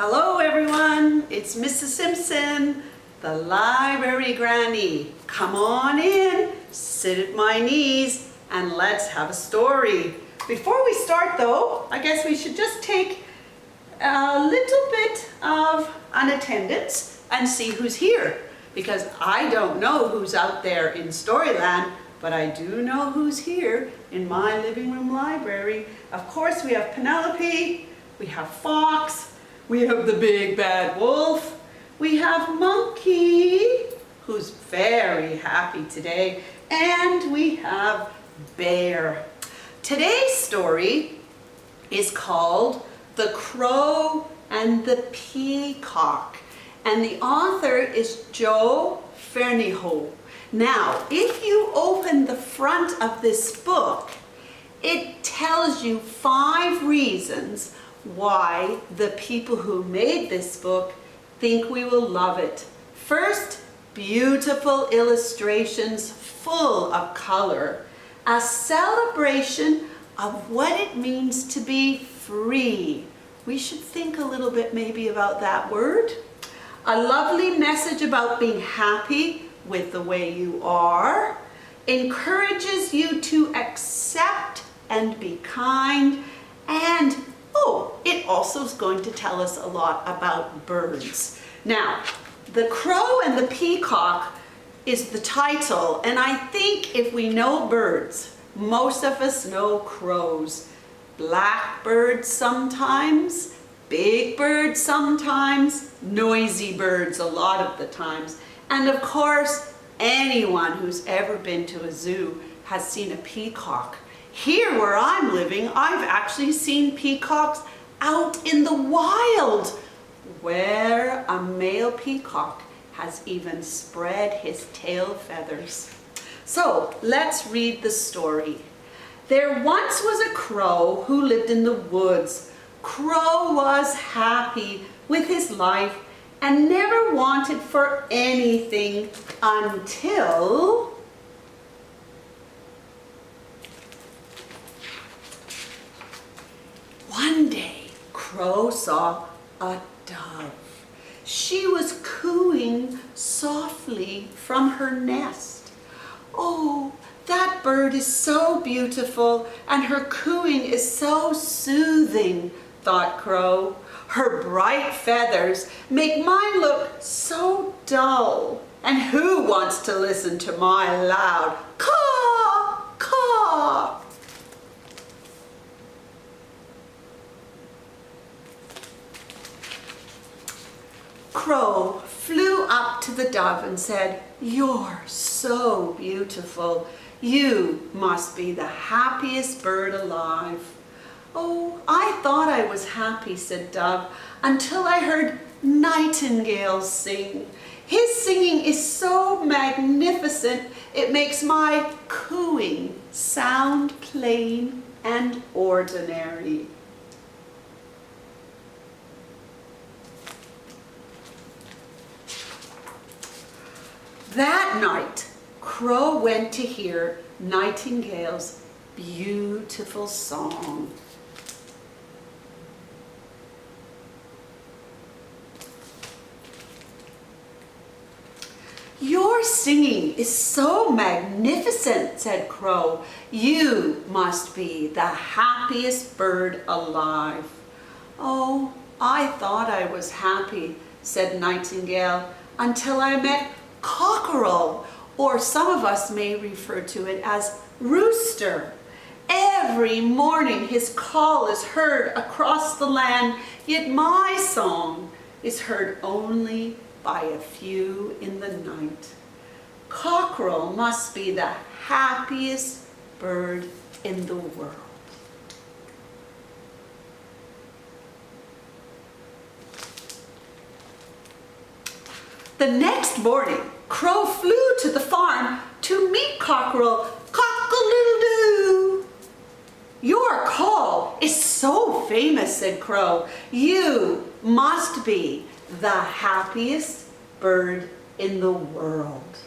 Hello everyone, it's Mrs. Simpson, the library granny. Come on in, sit at my knees, and let's have a story. Before we start though, I guess we should just take a little bit of an attendance and see who's here. Because I don't know who's out there in Storyland, but I do know who's here in my living room library. Of course we have Penelope, we have Fox, we have the big bad wolf, we have Monkey, who's very happy today, and we have Bear. Today's story is called The Crow and the Peacock, and the author is Joe Ferniho. Now, if you open the front of this book, it tells you 5 reasons why the people who made this book think we will love it. First, beautiful illustrations full of color, a celebration of what it means to be free. We should think a little bit maybe about that word. A lovely message about being happy with the way you are, encourages you to accept and be kind, and it also is going to tell us a lot about birds. Now, The Crow and the Peacock is the title, and I think if we know birds, most of us know crows. Blackbirds sometimes, big birds sometimes, noisy birds a lot of the times. And of course, anyone who's ever been to a zoo has seen a peacock. Here where I'm living, I've actually seen peacocks out in the wild, where a male peacock has even spread his tail feathers. So let's read the story. There once was a crow who lived in the woods. Crow was happy with his life and never wanted for anything until one day Crow saw a dove. She was cooing softly from her nest. Oh, that bird is so beautiful and her cooing is so soothing, thought Crow. Her bright feathers make mine look so dull. And who wants to listen to my loud caw, caw? Crow flew up to the dove and said, "You're so beautiful. You must be the happiest bird alive." "Oh, I thought I was happy," said Dove, "until I heard nightingales sing. His singing is so magnificent, it makes my cooing sound plain and ordinary." That night, Crow went to hear Nightingale's beautiful song. "Your singing is so magnificent," said Crow. "You must be the happiest bird alive." "Oh, I thought I was happy," said Nightingale, "until I met Cockerel, or some of us may refer to it as Rooster. Every morning his call is heard across the land, yet my song is heard only by a few in the night. Cockerel must be the happiest bird in the world." The next morning, Crow flew to the farm to meet Cockerel. "Cock-a-doodle-doo!" "Your call is so famous," said Crow. "You must be the happiest bird in the world."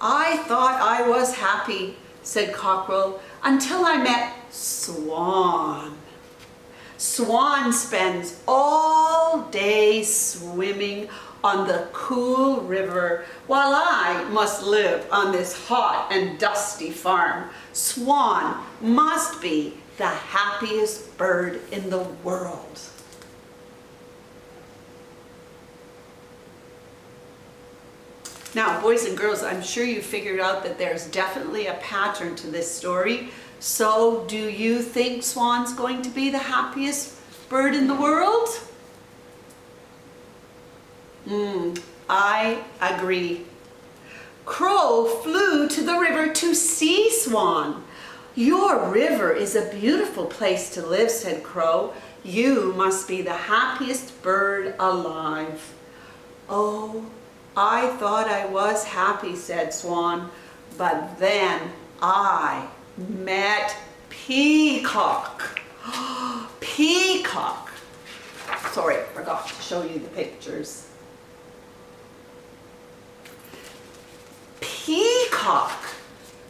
"I thought I was happy," said Cockerel, until I met Swan. Swan spends all day swimming on the cool river while I must live on this hot and dusty farm. Swan must be the happiest bird in the world. Now, boys and girls, I'm sure you figured out that there's definitely a pattern to this story. So, do you think Swan's going to be the happiest bird in the world? I agree. Crow flew to the river to see Swan. "Your river is a beautiful place to live," said Crow. "You must be the happiest bird alive." "Oh, I thought I was happy," said Swan, "but then I met Peacock." Peacock. Sorry, I forgot to show you the pictures. Peacock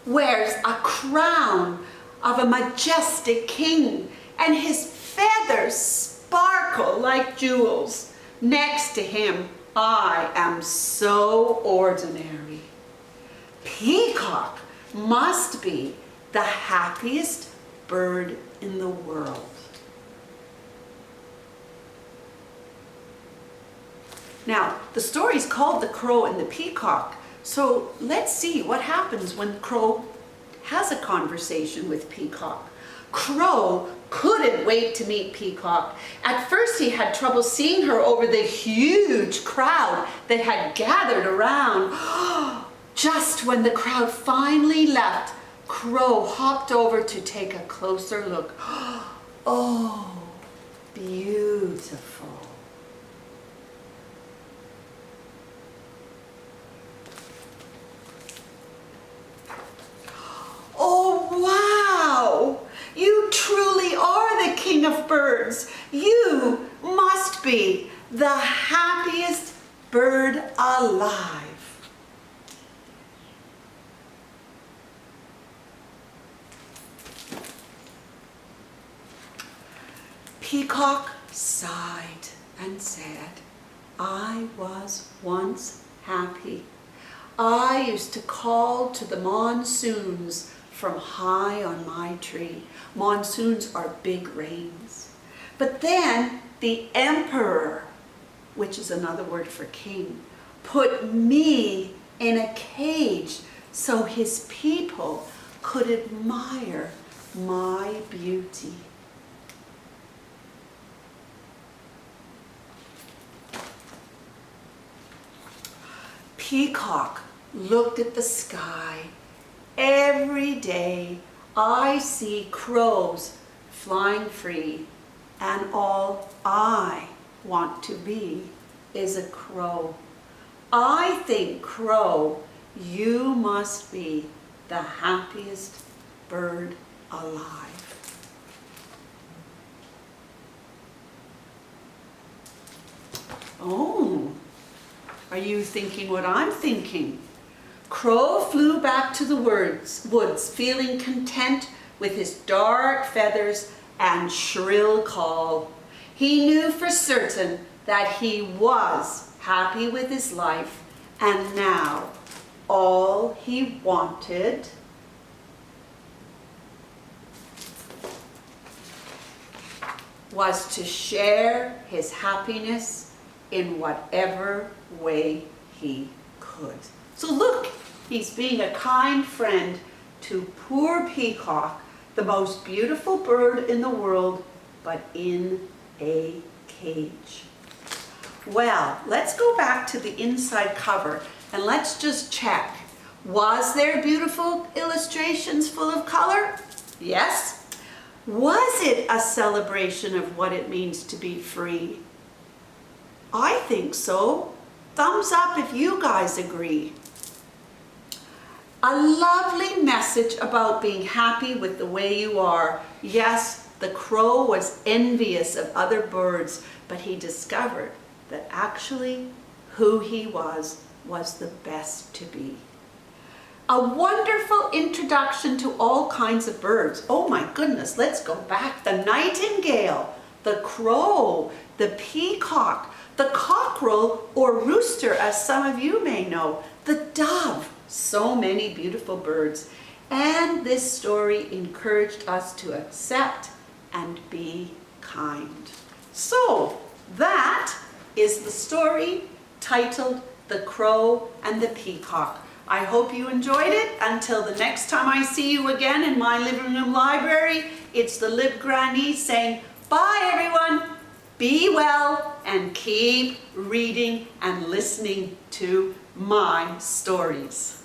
wears a crown of a majestic king, and his feathers sparkle like jewels. Next to him, I am so ordinary. Peacock must be the happiest bird in the world. Now, the story's called The Crow and the Peacock, so let's see what happens when Crow has a conversation with Peacock. Crow couldn't wait to meet Peacock. At first he had trouble seeing her over the huge crowd that had gathered around. Just when the crowd finally left, Crow hopped over to take a closer look. Oh, beautiful. Oh, wow! You truly are the king of birds. You must be the happiest bird alive. Peacock sighed and said, "I was once happy. I used to call to the monsoons from high on my tree." Monsoons are big rains. But then the emperor, which is another word for king, put me in a cage so his people could admire my beauty. Peacock looked at the sky. Every day I see crows flying free, and all I want to be is a crow. I think, Crow, you must be the happiest bird alive. Oh, are you thinking what I'm thinking? Crow flew back to the woods, feeling content with his dark feathers and shrill call. He knew for certain that he was happy with his life, and now all he wanted was to share his happiness in whatever way he could. So look, he's being a kind friend to poor Peacock, the most beautiful bird in the world, but in a cage. Well, let's go back to the inside cover and let's just check. Was there beautiful illustrations full of color? Yes. Was it a celebration of what it means to be free? I think so. Thumbs up if you guys agree. A lovely message about being happy with the way you are. Yes, the crow was envious of other birds, but he discovered that actually who he was the best to be. a wonderful introduction to all kinds of birds. Oh my goodness, let's go back. The nightingale, the crow, the peacock, the cockerel or rooster, as some of you may know, the dove. So many beautiful birds. And this story encouraged us to accept and be kind. So that is the story titled The Crow and the Peacock. I hope you enjoyed it. Until the next time I see you again in my living room library, it's the Lib Granny saying, bye everyone, be well, and keep reading and listening to my stories.